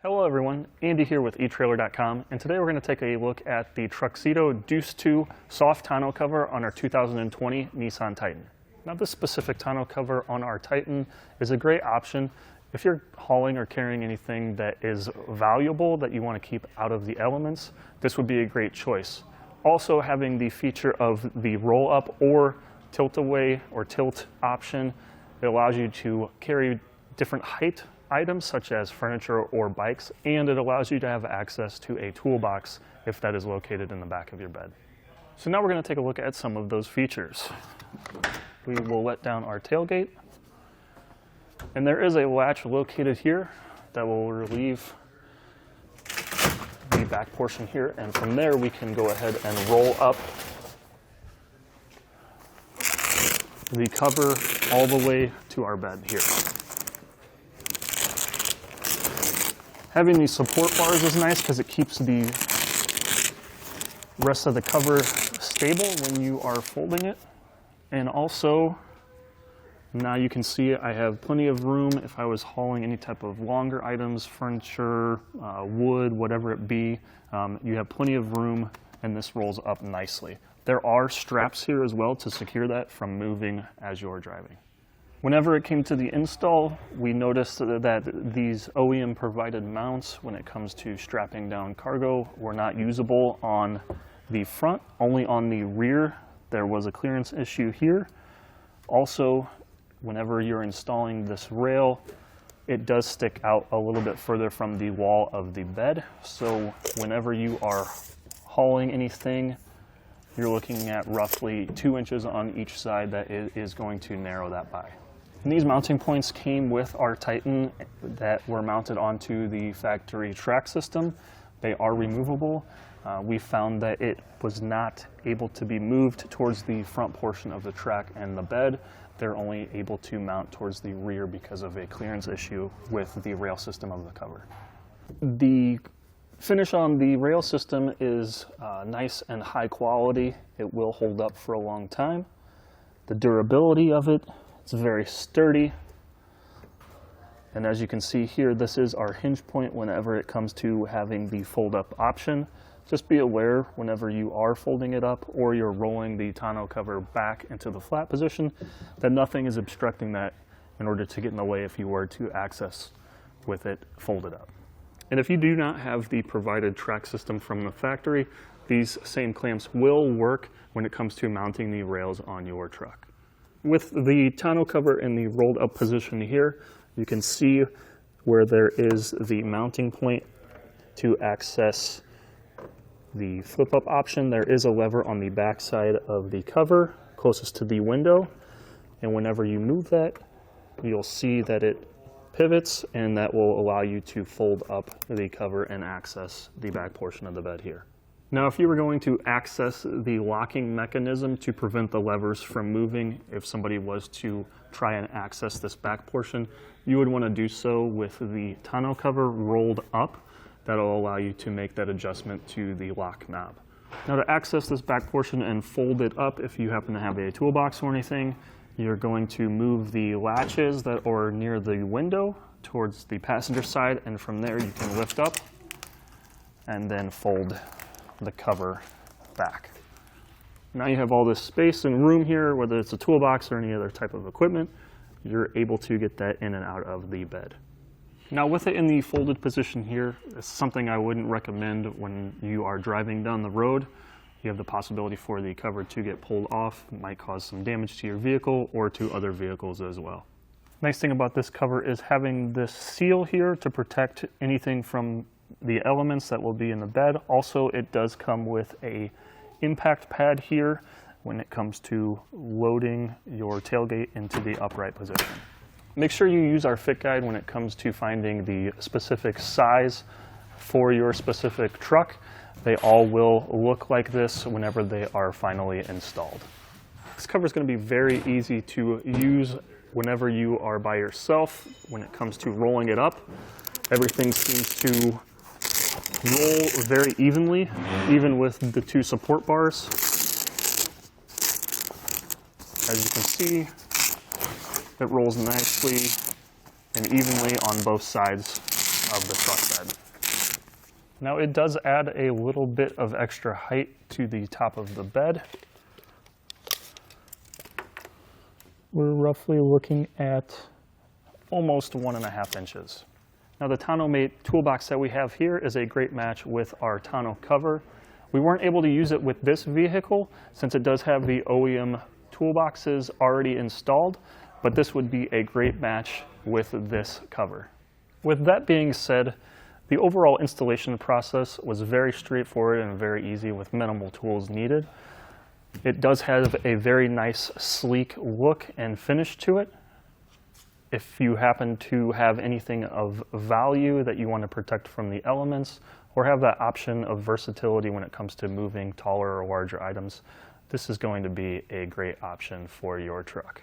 Hello everyone, Andy here with eTrailer.com, and today we're going to take a look at the TruXedo Deuce 2 Soft Tonneau cover on our 2020 Nissan Titan. Now this specific tonneau cover on our Titan is a great option if you're hauling or carrying anything that is valuable that you want to keep out of the elements. This would be a great choice. Also, having the feature of the roll up or tilt away or tilt option, it allows you to carry different height items such as furniture or bikes, and it allows you to have access to a toolbox if that is located in the back of your bed. So now we're going to take a look at some of those features. We will let down our tailgate, and there is a latch located here that will relieve the back portion here, and from there we can go ahead and roll up the cover all the way to our bed here. Having these support bars is nice because it keeps the rest of the cover stable when you are folding it. And also, now you can see I have plenty of room if I was hauling any type of longer items, furniture, wood, whatever it be. You have plenty of room, and this rolls up nicely. There are straps here as well to secure that from moving as you're driving. Whenever it came to the install, we noticed that these OEM provided mounts when it comes to strapping down cargo were not usable on the front, only on the rear. There was a clearance issue here. Also, whenever you're installing this rail, it does stick out a little bit further from the wall of the bed. So whenever you are hauling anything, you're looking at roughly 2 inches on each side that is going to narrow that by. And these mounting points came with our Titan that were mounted onto the factory track system. They are removable. We found that it was not able to be moved towards the front portion of the track and the bed. They're only able to mount towards the rear because of a clearance issue with the rail system of the cover. The finish on the rail system is nice and high quality. It will hold up for a long time. The durability of it, it's very sturdy, and as you can see here, this is our hinge point whenever it comes to having the fold up option. Just be aware whenever you are folding it up or you're rolling the tonneau cover back into the flat position that nothing is obstructing that in order to get in the way if you were to access with it folded up. And if you do not have the provided track system from the factory, these same clamps will work when it comes to mounting the rails on your truck. With the tonneau cover in the rolled up position here, you can see where there is the mounting point to access the flip up option. There is a lever on the back side of the cover closest to the window, and whenever you move that, you'll see that it pivots, and that will allow you to fold up the cover and access the back portion of the bed here. Now, if you were going to access the locking mechanism to prevent the levers from moving, if somebody was to try and access this back portion, you would want to do so with the tonneau cover rolled up. That'll allow you to make that adjustment to the lock knob. Now, to access this back portion and fold it up, if you happen to have a toolbox or anything, you're going to move the latches that are near the window towards the passenger side, and from there you can lift up and then fold the cover back. Now you have all this space and room here, whether it's a toolbox or any other type of equipment, you're able to get that in and out of the bed. Now with it in the folded position here, it's something I wouldn't recommend when you are driving down the road. You have the possibility for the cover to get pulled off. It might cause some damage to your vehicle or to other vehicles as well. Nice thing about this cover is having this seal here to protect anything from the elements that will be in the bed. Also, it does come with a impact pad here when it comes to loading your tailgate into the upright position. Make sure you use our fit guide when it comes to finding the specific size for your specific truck. They all will look like this whenever they are finally installed. This cover is going to be very easy to use whenever you are by yourself. When it comes to rolling it up, everything seems to roll very evenly, even with the two support bars. As you can see, it rolls nicely and evenly on both sides of the truck bed. Now it does add a little bit of extra height to the top of the bed. We're roughly looking at almost 1.5 inches. Now the Tonneau Mate toolbox that we have here is a great match with our Tonneau cover. We weren't able to use it with this vehicle since it does have the OEM toolboxes already installed, but this would be a great match with this cover. With that being said, the overall installation process was very straightforward and very easy with minimal tools needed. It does have a very nice, sleek look and finish to it. If you happen to have anything of value that you want to protect from the elements, or have that option of versatility when it comes to moving taller or larger items, this is going to be a great option for your truck.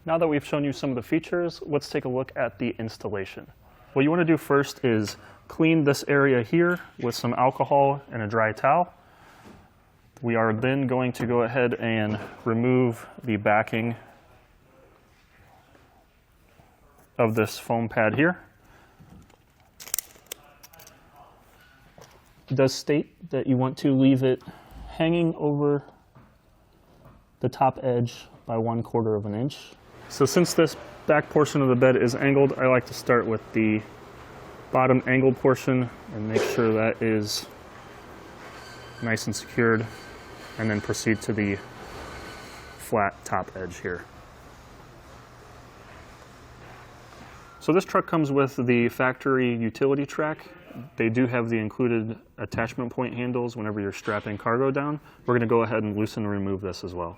Now that we've shown you some of the features, let's take a look at the installation. What you want to do first is clean this area here with some alcohol and a dry towel. We are then going to go ahead and remove the backing of this foam pad here. It does state that you want to leave it hanging over the top edge by 1/4 of an inch. So since this back portion of the bed is angled, I like to start with the bottom angled portion and make sure that is nice and secured, and then proceed to the flat top edge here. So this truck comes with the factory utility track. They do have the included attachment point handles whenever you're strapping cargo down. We're going to go ahead and loosen and remove this as well.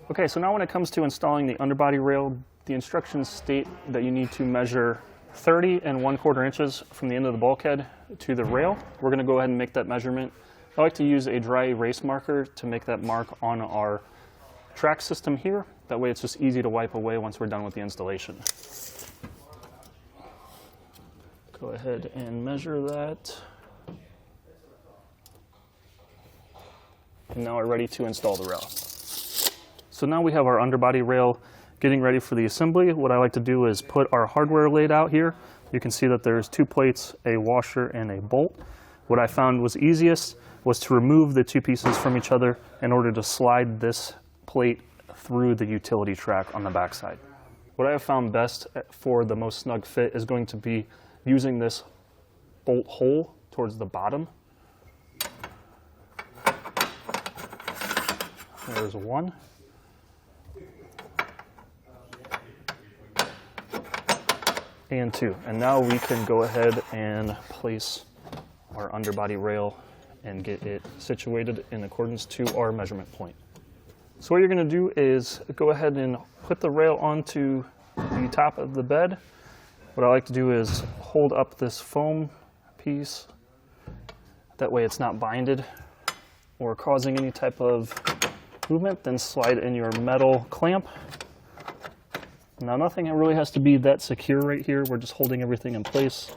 Okay, so now when it comes to installing the underbody rail, the instructions state that you need to measure 30 1/4 inches from the end of the bulkhead to the rail. We're going to go ahead and make that measurement. I like to use a dry erase marker to make that mark on our track system here. That way it's just easy to wipe away once we're done with the installation. Go ahead and measure that. And now we're ready to install the rail. So now we have our underbody rail getting ready for the assembly. What I like to do is put our hardware laid out here. You can see that there's 2 plates, a washer, and a bolt. What I found was easiest was to remove the 2 pieces from each other in order to slide this plate through the utility track on the backside. What I have found best for the most snug fit is going to be using this bolt hole towards the bottom. There's one. And 2. And now we can go ahead and place our underbody rail and get it situated in accordance to our measurement point. So what you're going to do is go ahead and put the rail onto the top of the bed. What I like to do is hold up this foam piece. That way it's not binded or causing any type of movement. Then slide in your metal clamp. Now nothing really has to be that secure right here. We're just holding everything in place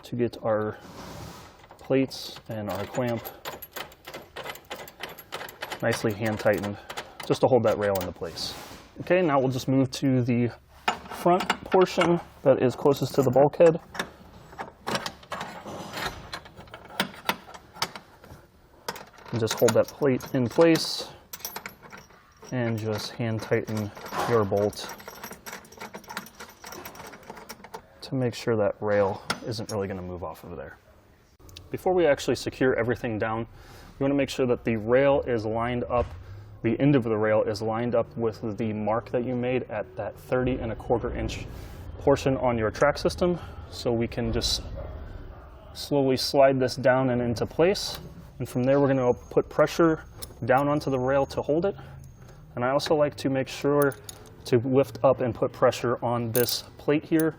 to get our plates and our clamp nicely hand tightened, just to hold that rail into place. Okay, now we'll just move to the front portion that is closest to the bulkhead. And just hold that plate in place and just hand tighten your bolt to make sure that rail isn't really going to move off of there. Before we actually secure everything down, you want to make sure that the rail is lined up, the end of the rail is lined up with the mark that you made at that 30 1/4 inch portion on your track system. So we can just slowly slide this down and into place. And from there, we're going to put pressure down onto the rail to hold it. And I also like to make sure to lift up and put pressure on this plate here.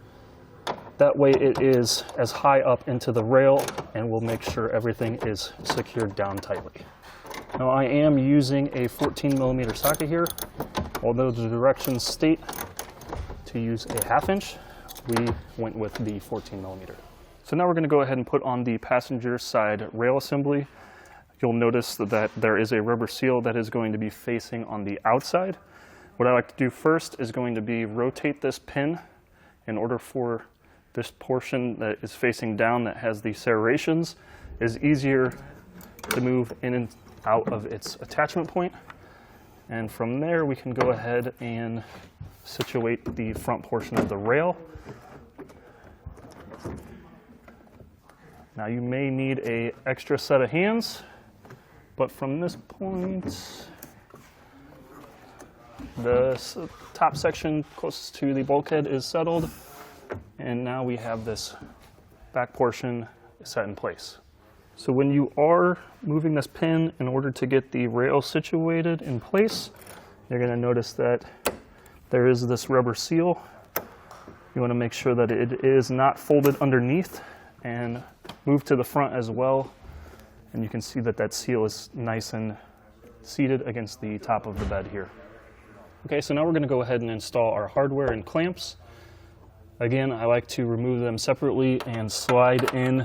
That way it is as high up into the rail, and we'll make sure everything is secured down tightly. Now I am using a 14mm socket here. Although the directions state to use a 1/2 inch, we went with the 14mm. So now we're going to go ahead and put on the passenger side rail assembly. You'll notice that there is a rubber seal that is going to be facing on the outside. What I like to do first is going to be rotate this pin in order for this portion that is facing down that has the serrations is easier to move in and out of its attachment point. And from there we can go ahead and situate the front portion of the rail. Now you may need an extra set of hands, but from this point, the top section closest to the bulkhead is settled, and now we have this back portion set in place. So when you are moving this pin in order to get the rail situated in place, you're going to notice that there is this rubber seal. You want to make sure that it is not folded underneath, and move to the front as well. And you can see that that seal is nice and seated against the top of the bed here. Okay, so now we're going to go ahead and install our hardware and clamps. Again, I like to remove them separately and slide in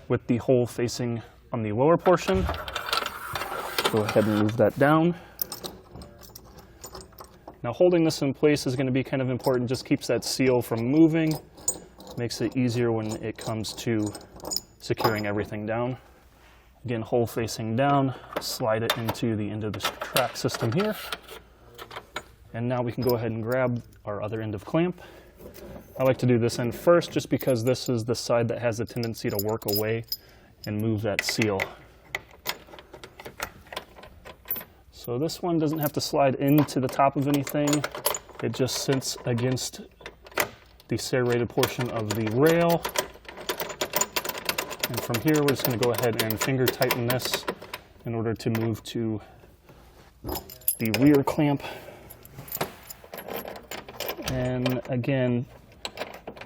with the hole facing on the lower portion. Go ahead and move that down. Now holding this in place is going to be kind of important, just keeps that seal from moving, makes it easier when it comes to securing everything down. Again, hole facing down, slide it into the end of this track system here. And now we can go ahead and grab our other end of clamp. I like to do this end first just because this is the side that has a tendency to work away and move that seal. So this one doesn't have to slide into the top of anything. It just sits against the serrated portion of the rail. And from here, we're just going to go ahead and finger tighten this in order to move to the rear clamp. And again,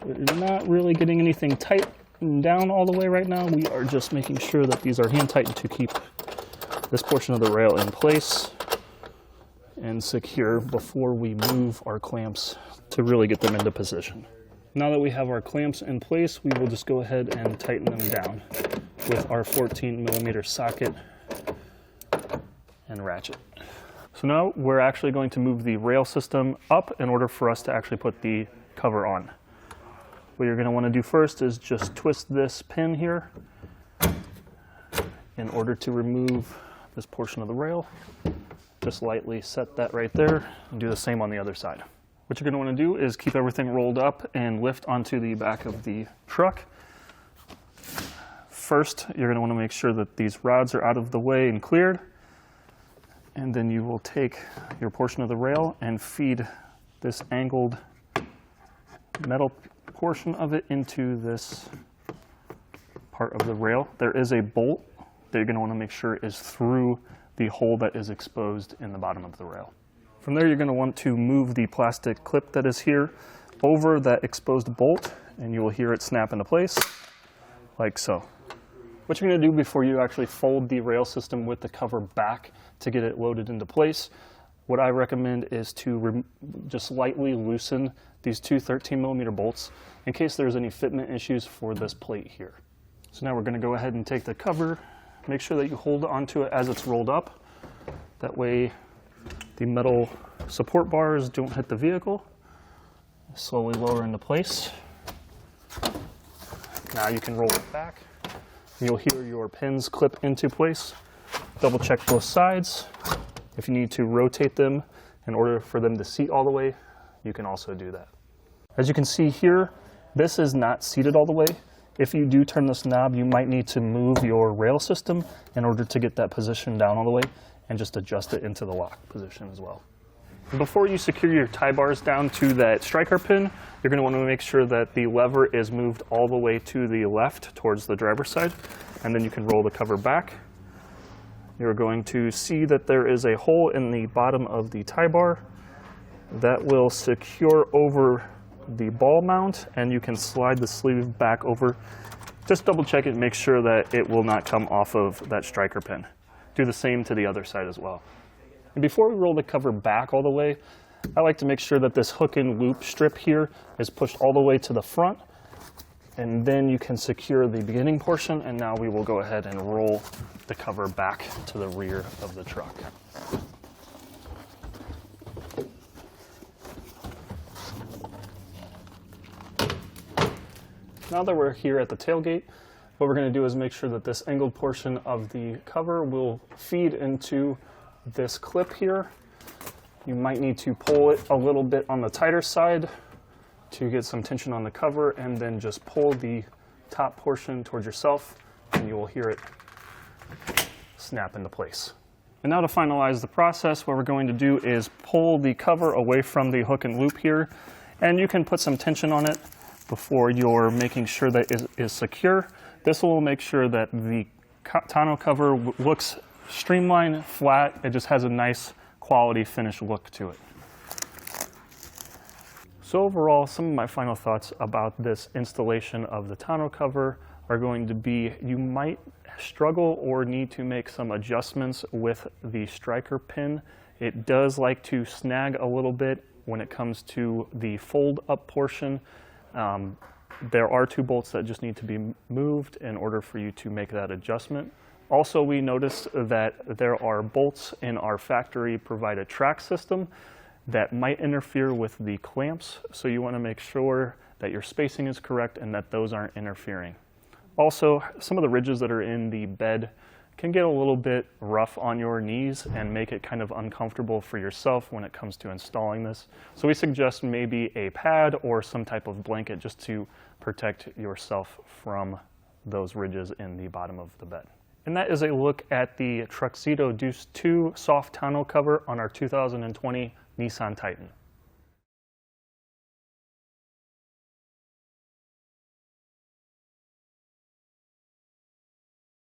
we're not really getting anything tightened down all the way right now. We are just making sure that these are hand tightened to keep this portion of the rail in place and secure before we move our clamps to really get them into position. Now that we have our clamps in place, we will just go ahead and tighten them down with our 14mm socket and ratchet. So now we're actually going to move the rail system up in order for us to actually put the cover on. What you're going to want to do first is just twist this pin here in order to remove this portion of the rail. Just lightly set that right there and do the same on the other side. What you're going to want to do is keep everything rolled up and lift onto the back of the truck. First, you're going to want to make sure that these rods are out of the way and cleared. And then you will take your portion of the rail and feed this angled metal portion of it into this part of the rail. There is a bolt that you're going to want to make sure is through the hole that is exposed in the bottom of the rail. From there, you're going to want to move the plastic clip that is here over that exposed bolt, and you will hear it snap into place, like so. What you're going to do before you actually fold the rail system with the cover back to get it loaded into place, what I recommend is to just lightly loosen these two 13mm bolts in case there's any fitment issues for this plate here. So now we're going to go ahead and take the cover, make sure that you hold onto it as it's rolled up. That way the metal support bars don't hit the vehicle. Slowly lower into place. Now you can roll it back. You'll hear your pins clip into place. Double check both sides. If you need to rotate them in order for them to seat all the way, you can also do that. As you can see here, this is not seated all the way. If you do turn this knob, you might need to move your rail system in order to get that position down all the way and just adjust it into the lock position as well. Before you secure your tie bars down to that striker pin, you're going to want to make sure that the lever is moved all the way to the left towards the driver's side, and then you can roll the cover back. You're going to see that there is a hole in the bottom of the tie bar that will secure over the ball mount, and you can slide the sleeve back over. Just double check it and make sure that it will not come off of that striker pin. Do the same to the other side as well. And before we roll the cover back all the way, I like to make sure that this hook and loop strip here is pushed all the way to the front, and then you can secure the beginning portion, and now we will go ahead and roll the cover back to the rear of the truck. Now that we're here at the tailgate, what we're going to do is make sure that this angled portion of the cover will feed into this clip here. You might need to pull it a little bit on the tighter side to get some tension on the cover, and then just pull the top portion towards yourself and you will hear it snap into place. And now to finalize the process, what we're going to do is pull the cover away from the hook and loop here, and you can put some tension on it before you're making sure that it is secure. This will make sure that the tonneau cover looks streamlined, flat. It just has a nice quality finish look to it. So overall, some of my final thoughts about this installation of the tonneau cover are going to be, you might struggle or need to make some adjustments with the striker pin. It does like to snag a little bit when it comes to the fold up portion. There are 2 bolts that just need to be moved in order for you to make that adjustment. Also, we noticed that there are bolts in our factory provided track system that might interfere with the clamps, so you want to make sure that your spacing is correct and that those aren't interfering. Also, some of the ridges that are in the bed can get a little bit rough on your knees and make it kind of uncomfortable for yourself when it comes to installing this. So we suggest maybe a pad or some type of blanket just to protect yourself from those ridges in the bottom of the bed. And that is a look at the TruXedo Deuce 2 Soft Tonneau cover on our 2020 Nissan Titan.